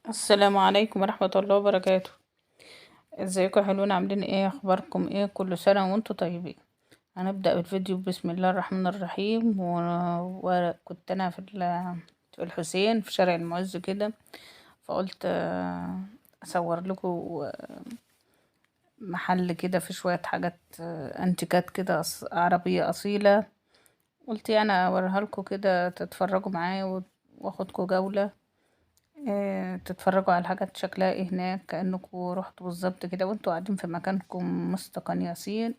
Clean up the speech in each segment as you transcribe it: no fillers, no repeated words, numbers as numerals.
السلام عليكم ورحمة الله وبركاته. ازيكم يا حلوين؟ عاملين ايه؟ اخباركم ايه؟ كل سنة وانتم طيبين. هنبدأ الفيديو بسم الله الرحمن الرحيم. وكنت انا في الحسين في شارع المعز كده، فقلت اصور لكم محل كده في شوية حاجات انتيكات كده عربية اصيلة. قلت يعني اوريها لكم كده تتفرجوا معايا واخدكم جولة، تتفرجوا على الحاجات شكلها ايه هناك، كأنكم رحتوا بالظبط كده وانتوا قاعدين في مكانكم مستقنيسين،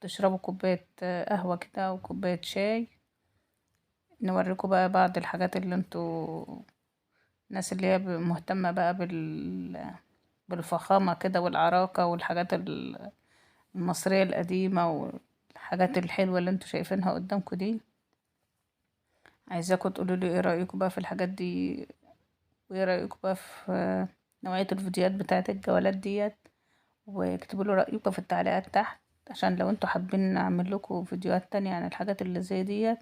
تشربوا كوباية قهوة كده وكوباية شاي. نوريكم بقى بعض الحاجات اللي انتوا الناس اللي هي مهتمة بقى بالفخامة كده والعراقة والحاجات المصرية القديمة والحاجات الحلوة اللي انتوا شايفينها قدامكم دي. عايزاكم تقولوا لي ايه رأيكم بقى في الحاجات دي، وايه رأيكم بقى في نوعية الفيديوهات بتاعت الجولات ديت، واكتبوا له رأيكم في التعليقات تحت، عشان لو انتوا حابين نعمل لكم فيديوهات تانية عن الحاجات اللي زي ديت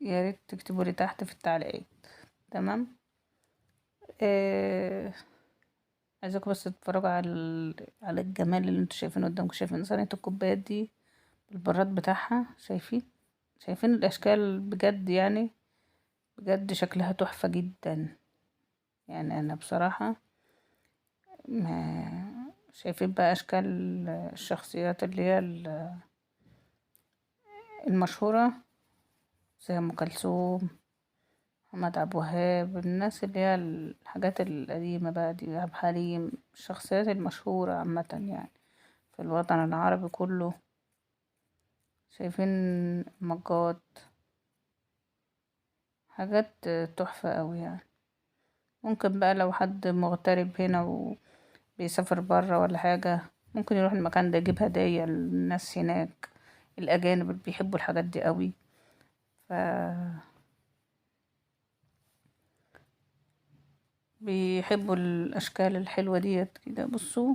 يا ريت تكتبوا لي تحت في التعليقات. تمام. آه عايزاكم بس تتفرجوا على الجمال اللي انتوا شايفينه قدامكم. شايفين صينية الكوبايات دي بالبراد بتاعها؟ شايفين الاشكال بجد، يعني بجد شكلها تحفة جدا. يعني انا بصراحة ما شايفين بقى اشكال الشخصيات اللي هي المشهورة زي ام كلثوم، محمد عبد الوهاب، الناس اللي هي الحاجات القديمة بقى دي، عبد الحليم، الشخصيات المشهورة عامة يعني في الوطن العربي كله. شايفين مجات، حاجات تحفة اوي يعني. ممكن بقى لو حد مغترب هنا وبيسافر برا ولا حاجة، ممكن يروح المكان ده يجيب هدايا للناس هناك، الأجانب اللي بيحبوا الحاجات دي قوي. ف بيحبوا الأشكال الحلوة ديت كده. بصوا،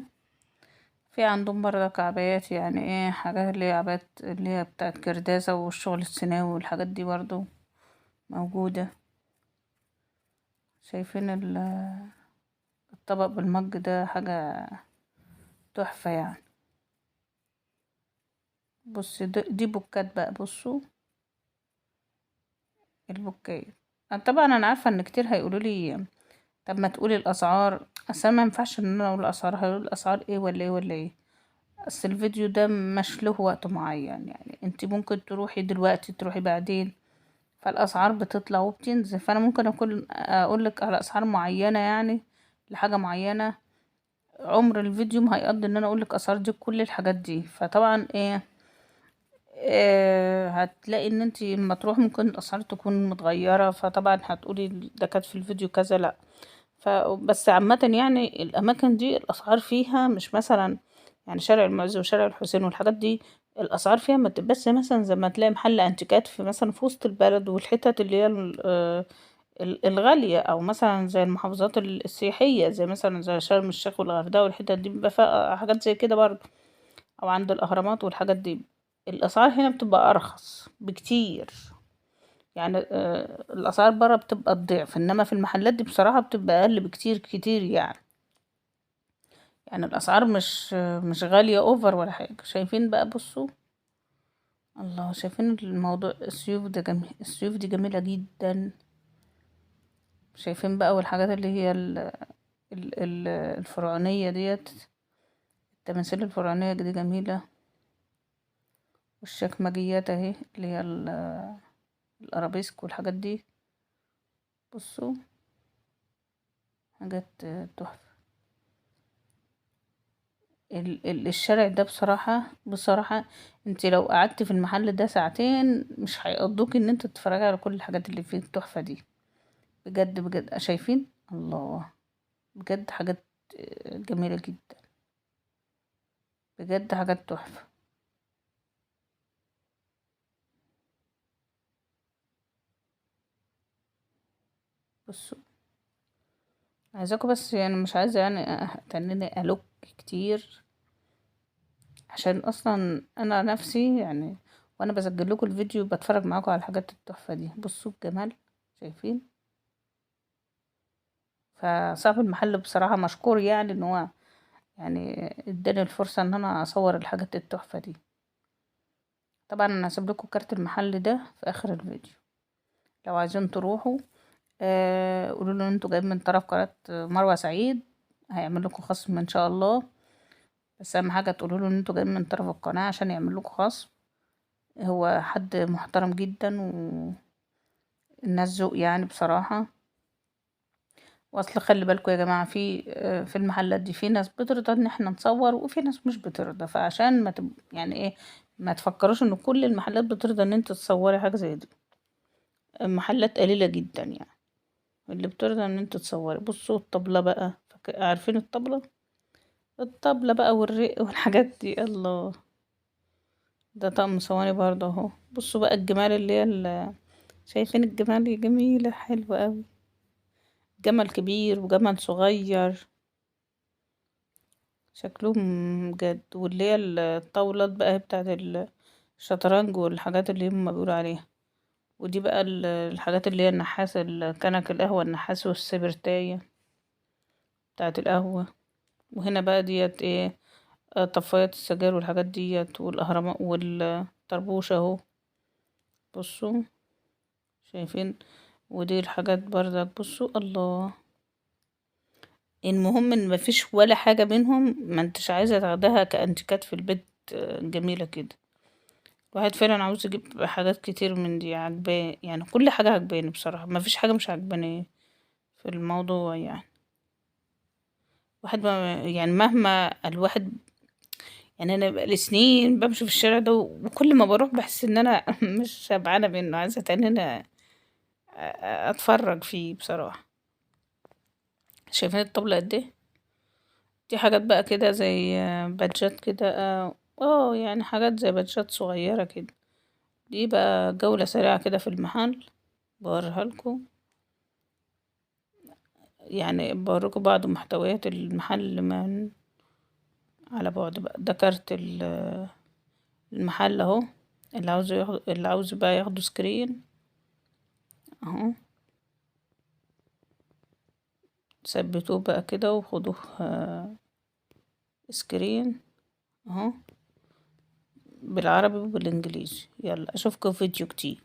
في عندهم برضك عبايات، يعني ايه، حاجات اللي هي عبايات اللي هي بتاعت كرداسة والشغل السيناوي والحاجات دي برضو موجودة. شايفين الطبق بالمج ده حاجة تحفة يعني. بص دي بوكات بقى. بصوا البوكات. طبعا انا عارفة ان كتير هيقولوا لي طب ما تقولي الاسعار، اصل أنا ما ينفعش ان انا اقول الاسعار، هقول الاسعار ايه ولا ايه ولا ايه. اصل الفيديو ده مش له وقت معين، يعني انت ممكن تروحي دلوقتي تروحي بعدين، فالاسعار بتطلع وبتنزل، فانا ممكن اقول لك على اسعار معينه يعني لحاجه معينه. عمر الفيديو ما هيقضي ان انا اقول لك اسعار دي كل الحاجات دي. فطبعا ايه، هتلاقي ان انت لما تروح ممكن الاسعار تكون متغيره، فطبعا هتقولي ده كانت في الفيديو كذا. لا، فبس عامه يعني الاماكن دي الاسعار فيها مش مثلا يعني شارع المعز وشارع الحسين والحاجات دي الاسعار فيها ما تبقاش مثلا زي ما تلاقي محل انتيكات في مثلا في وسط البلد والحتت اللي هي الغالية، او مثلا زي المحافظات السياحية زي مثلا زي شرم الشيخ والغردقة والحتت دي بيبقى فيها حاجات زي كده برضه، او عند الاهرامات والحاجات دي. الاسعار هنا بتبقى ارخص بكتير، يعني الاسعار برا بتبقى الضعف، انما في المحلات دي بصراحة بتبقى اقل بكتير كتير يعني. يعني الاسعار مش غالية اوفر ولا حاجة. شايفين بقى؟ بصوا الله، شايفين الموضوع؟ السيوف ده جميل، السيوف دي جميلة جدا. شايفين بقى؟ والحاجات اللي هي الفرعونية ديت، التماثيل الفرعونية دي جميلة، والشكمجيات اهي اللي هي الارابيسك والحاجات دي. بصوا حاجات تحفة. الشارع ده بصراحة انت لو قعدت في المحل ده ساعتين مش هيقضوك ان انت تتفرجي على كل الحاجات اللي فيه التحفة دي. بجد بجد شايفين؟ الله، بجد حاجات جميلة جدا، بجد حاجات تحفة. بصوا، عايزاكم بس يعني مش عايزة يعني تنيني ألوك كتير، عشان أصلا أنا نفسي يعني وأنا بسجل لكم الفيديو بتفرج معاكم على الحاجات التحفة دي. بصوا الجمال، شايفين؟ فصاحب المحل بصراحة مشكور يعني ان هو يعني اداني الفرصة ان انا اصور الحاجات التحفة دي. طبعا انا هسيب لكم كارت المحل ده في اخر الفيديو لو عايزين تروحوا. قولوا له انتوا جايين من طرف قناة مروة سعيد، هيعمل لكم خصم ان شاء الله. بس اهم حاجة تقولوا له ان انتوا جايين من طرف القناة عشان يعمل لكم خصم. هو حد محترم جدا والناس ذوق يعني بصراحة. واصل خلي بالكم يا جماعة في المحلات دي في ناس بترضى ان احنا نصور وفي ناس مش بترضى، فعشان ما يعني ايه، ما تفكروش ان كل المحلات بترضى ان انت تصوري حاجة زي دي. محلات قليلة جدا يعني اللي بترضى ان انت تصوري. بصوا الطبلة بقى، عارفين الطبلة بقى والرق والحاجات دي. الله، ده طقم صواني برضه اهو. بصوا بقى الجمال اللي هي شايفين الجمال؟ جميلة حلوة اوي، جمل كبير وجمل صغير شكلهم جد. واللي هي الطاولات بقى بتاعت الشطرنج والحاجات اللي هم بيقولوا عليها. ودي بقى الحاجات اللي هي النحاس، كنك القهوة النحاس والسبرتاية بتاعت القهوة. وهنا بقى ديت ايه، طفايات السجاير والحاجات ديت والأهرامات والطربوش اهو. بصوا شايفين؟ ودي الحاجات برضك. بصوا الله، المهم ان مفيش ولا حاجة منهم ما انتش عايزة تاخدها كأنتيكات في البيت. جميلة كده. الواحد فعلا عاوز يجيب حاجات كتير من دي عجباه يعني، كل حاجة عجباني بصراحة، مفيش حاجة مش عجباني في الموضوع يعني. واحد ما يعني مهما الواحد يعني، انا بقالي سنين بمشي في الشارع ده وكل ما بروح بحس ان انا مش شبعانة منه، عايزة تاني انا اتفرج فيه بصراحة. شايفين الطبلة قد ايه؟ دي حاجات بقى كده زي بادجات كده. يعني حاجات زي بادجات صغيرة كده. دي بقى جولة سريعة كده في المحل بوريها لكم، يعني بوريكم بعض محتويات المحل من على بعد بقى. ده كارت المحل اهو. اللي عاوز بقى ياخدوا سكرين اهو، ثبتوه بقى كده وخدوه سكرين اهو، بالعربي وبالانجليزي. يلا اشوفكم في فيديو جديد.